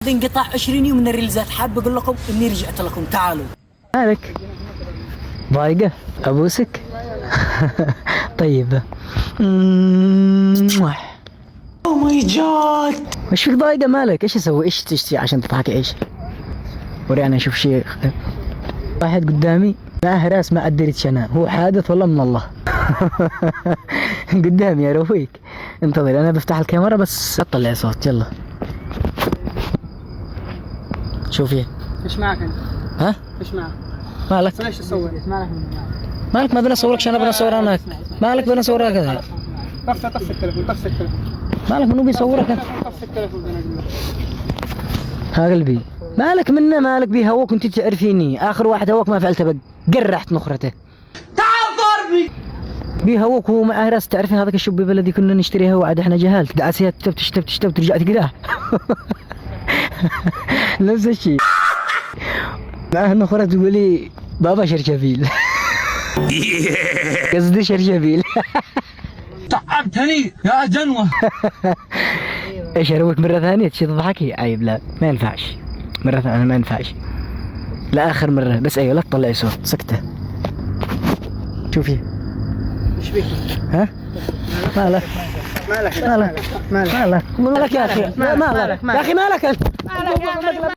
انقطع 20 يوم من الريلزات، حاب اقول لكم اني رجعت لكم. تعالوا. مالك؟ ضايقة؟ ابوسك؟ طيب. او ماي جاد، وش فيك ضايقة؟ مالك؟ ايش اسوي؟ ايش تشتي عشان تضحكي؟ ايش؟ ورينا اشوف شيء. واحد قدامي معه راس ما ادري انا، هو حادث والله من الله. قدامي يا رفيق. انتظر انا بفتح الكاميرا بس اطلع صوت. يلا شوفي. ايش معك انت؟ ها؟ ايش معك؟ مالك؟ ليش تصور؟ ايش مالك؟ مالك؟ ما بنصوركش، انا بنصور انا. مالك بنصورك كذا؟ طفي التليفون، طفي التليفون. مالك؟ منو بيصورك انت؟ طفي التليفون انا اقول لك. ها قلبي، مالك منه؟ مالك بيهوك وانت تعرفيني؟ اخر واحد هوك ما فعلت بق، قرحت نخرته. تعال ضربي. بيهوك وهو معه راس، تعرفين هذاك الشب بلدي كنا نشتريها وعاد احنا جهالت دعسيات تشتبت رجعت كذا. نفس الشيء. معه نخرة تقولي بابا شرشبيل. قصدي شرشبيل. تعبتني يا جنوة. ايش اروك مرة ثانية تشي تضحكي؟ عيب، لا ما ينفعش مرة ثانية، ما ينفعش لآخر مرة بس. ايوه لا تطلعي صوت، سكتة. شوفي. ايش بيك؟ ها؟ مالك؟ مالك مالك؟ مالك يا اخي؟ مالك يا اخي؟ مالك؟ يا اخي مالك انت؟